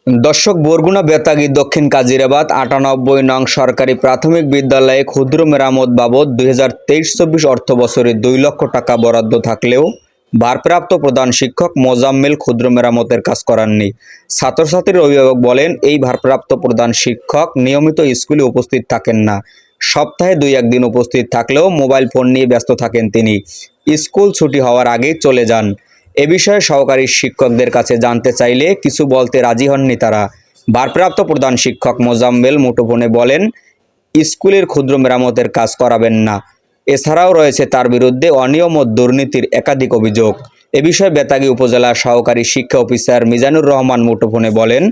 দর্শক, বরগুনা বেতাগী দক্ষিণ কাজিরাবাদ ৯৮ নং সরকারি প্রাথমিক বিদ্যালয়ে ক্ষুদ্র মেরামত বাবদ ২০২৩-২৪ অর্থবছরে ২ লক্ষ টাকা বরাদ্দ থাকলেও ভারপ্রাপ্ত প্রধান শিক্ষক মোজাম্মেল ক্ষুদ্র মেরামতের কাজ করাননি। ছাত্রছাত্রীর অভিভাবক বলেন, এই ভারপ্রাপ্ত প্রধান শিক্ষক নিয়মিত স্কুলে উপস্থিত থাকেন না। সপ্তাহে ২-১ দিন উপস্থিত থাকলেও মোবাইল ফোন নিয়ে ব্যস্ত থাকেন তিনি। স্কুল ছুটি হওয়ার আগেই চলে যান। এ বিষয়ে সহকারী শিক্ষকদের কাছে জানতে চাইলে কিছু বলতে রাজি হননি তারা। ভারপ্রাপ্ত প্রধান শিক্ষক মোজাম্মেল মুঠোফোনে বলেন, স্কুলের ক্ষুদ্র মেরামতের কাজ করাবেন না। এছাড়াও রয়েছে তার বিরুদ্ধে অনিয়ম ও দুর্নীতির একাধিক অভিযোগ। এ বিষয়ে বেতাগী উপজেলা সহকারী শিক্ষা অফিসার মিজানুর রহমান মুঠোফোনে বলেন,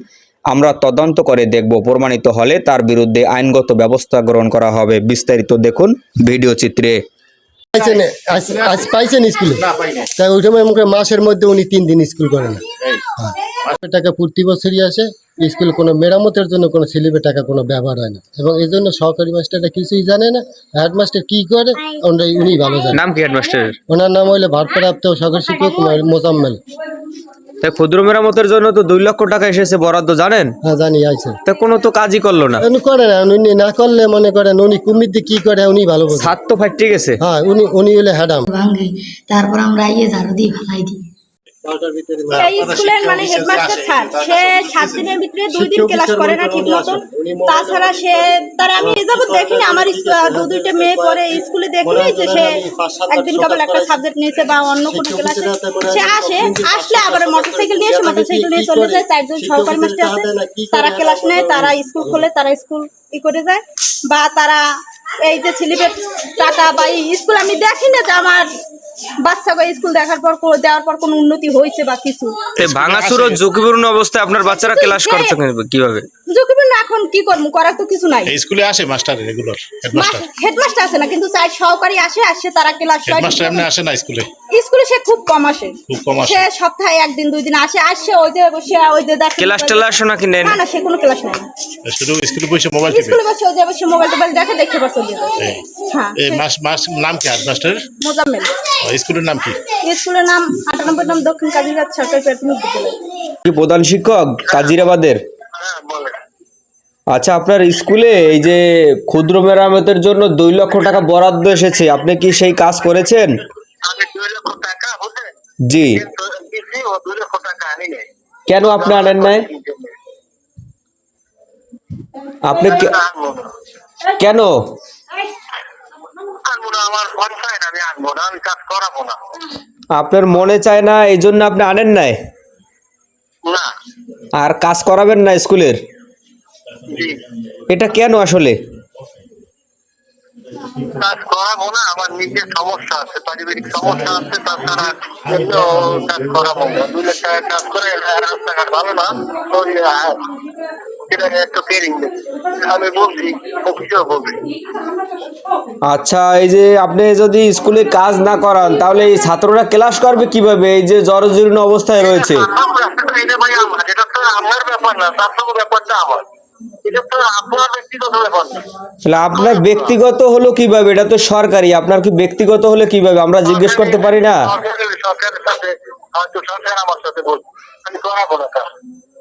আমরা তদন্ত করে দেখব, প্রমাণিত হলে তার বিরুদ্ধে আইনগত ব্যবস্থা গ্রহণ করা হবে। বিস্তারিত দেখুন ভিডিও চিত্রে। আজ পাইছেন স্কুলে? তাই ওই সময় মুখে মাসের মধ্যে উনি 3 দিন স্কুল করেন না। টাকা প্রতি বছরই আসে, স্কুলে কোনো মেরামতের জন্য কোনো স্লিপের টাকা কোনো ব্যবহার হয় না, এবং এই জন্য সহকারী মাস্টারটা কিছুই জানে না। হেডমাস্টার কি করে উনি ভালো জানেন। নাম কি হেডমাস্টারের? ওনার নাম হইলে ভারপ্রাপ্ত সহকারী শিক্ষক মোজাম্মেল। ক্ষুদ্র মেরামতের জন্য তো 2 লক্ষ টাকা এসেছে বরাদ্দ, জানেন? হ্যাঁ জানি, আইছে। তা কোনো তো কাজই করলো না। উনি করে না, উনি না করলে মনে করেন উনি কুমির দিয়ে কি করে উনি ভালো বোঝেন। ছাদ তো ফাইটে গেছে। হ্যাঁ উনি হলে হ্যাডাম। ভাঙে, তারপর আমরা ইয়ে ঝাড়ু দিয়ে ফেলাই দিই। এই স্কুলের মানে হেডমাস্টার স্যার, সে 7 দিনের ভিতরে 2 দিন ক্লাস করে না ঠিক মতন। তাছাড়া সে তার আমি এই যাবত দেখিনি, আমার দুইটা মেয়ে পরে স্কুলে দেখিনি যে সে একদিন কেবল একটা সাবজেক্ট নিয়েছে বা অন্য কোনো ক্লাসে সে আসলে আবার মোটরসাইকেল নিয়ে এসে মোটরসাইকেল নিয়ে চলে যায়। 4 জন সহকারী মাস্টার আছে, তারা ক্লাস নেয়, তারা স্কুল খোলে, তারা স্কুল করে যায়, বা তারা এই যে স্লিপের টাকা বা স্কুল আমি দেখি না যে আমার বাচ্চাকে স্কুল দেওয়ার পর কোনো উন্নতি হয়েছে বা কিছু। ভাঙাচুর ও ঝুঁকিপূর্ণ অবস্থায় আপনার বাচ্চারা ক্লাস করছে কিভাবে? ঝুঁকিপূর্ণ এখন কি করবো, করার তো কিছু নাই। এই স্কুলে আসে মাস্টার রেগুলার হেডমাস্টার আসে না, কিন্তু 4 সহকারী আসে তারা ক্লাস করে। মাস্টার এমনি আসে না স্কুলে? স্কুলে সে খুব কম আসে, সে সপ্তাহে 1 দিন 2 দিন আসে ওই যে বসে ওই যে দেখে ক্লাস টেলাস নাকি নেন? না সে কোনো ক্লাস নেয় না, শুধু স্কুলে বসে মোবাইল টিপে। স্কুলে বসে ওই যে বসে মোবাইল টোবাইল দেখে বসে চলে যায়। হ্যাঁ, এই মাস নাম কি হেডমাস্টার? মোজাম্মেল। স্কুলের নাম কি? স্কুলের নাম ৯৮ নং দক্ষিণ কাজিরাবাদ সরকারি প্রাথমিক বিদ্যালয়। কি প্রধান শিক্ষক কাজিরাবাদের? আচ্ছা, আপনার স্কুলে এই যে ক্ষুদ্র মেরামতের জন্য 2 লক্ষ টাকা বরাদ্দ এসেছে, আপনি কি সেই কাজ করেছেন? আমি 2 লক্ষ টাকা হতে জি। কিন্তু দিছি, ও 2 লক্ষ টাকা আনি নাই। কেন আপনি আনেন নাই? আপনি কেন? আমার মন চায় না, আমি আনবো না, আমি কাজ করাবো না। আপনার মনে চায় না, এই জন্য আপনি আনেন নাই? না। আর কাজ করাবেন না স্কুলের? জি। এটা কেন আসলে? কাজ করাবো না, আমার নিজের সমস্যা আছে, পারিবারিক সমস্যা আছে, তাছাড়া এমনিও কাজ করাবো না। 2 লাখ টাকা কাজ করে রাস্তাঘাট ভালো না, ওই এটা একটু কেরিং আমি বলছি, অফিসেও বলছি। আচ্ছা, এই যে আপনি যদি স্কুলে কাজ না করান তাহলে এই ছাত্ররা ক্লাস করবে কিভাবে? এই যে জরাজীর্ণ অবস্থায় রয়েছে। এটা ভাই আমার, এটা তো আমার ব্যাপার না, তার সঙ্গে ব্যাপারটা আমার, এটা তো আপনার ব্যক্তিগত ব্যাপার না। তাহলে আপনার ব্যক্তিগত হলো কিভাবে? এটা তো সরকারি, আপনার কি ব্যক্তিগত হলে কিভাবে? আমরা জিজ্ঞেস করতে পারি না? সরকারের সাথে হয়তো সরকার আমার সাথে বলবে, আমি করাবো না কাজ।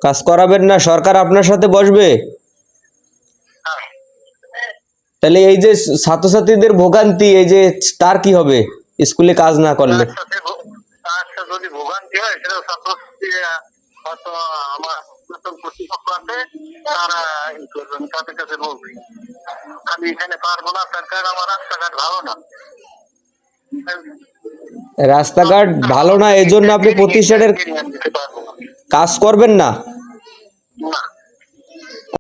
কাজ করাবেন না, সরকার আপনার সাথে বসবে? তাহলে এই যে ছাত্রছাত্রীদের ভোগান্তি, এই যে তার কি হবে স্কুলে কাজ না করলে? তার সাথে যদি ভোগান্তি হয় সেটা ছাত্রছাত্রীরা হয়তো আমার কর্তৃপক্ষ আছে, তারা তাদের কাছে বলবে। আমি এখানে পারবো না, সরকার আমার রাস্তাঘাট ভালো না। রাস্তাঘাট ভালো না, এই জন্য আপনি প্রতিষ্ঠানের কাজ করবেন না?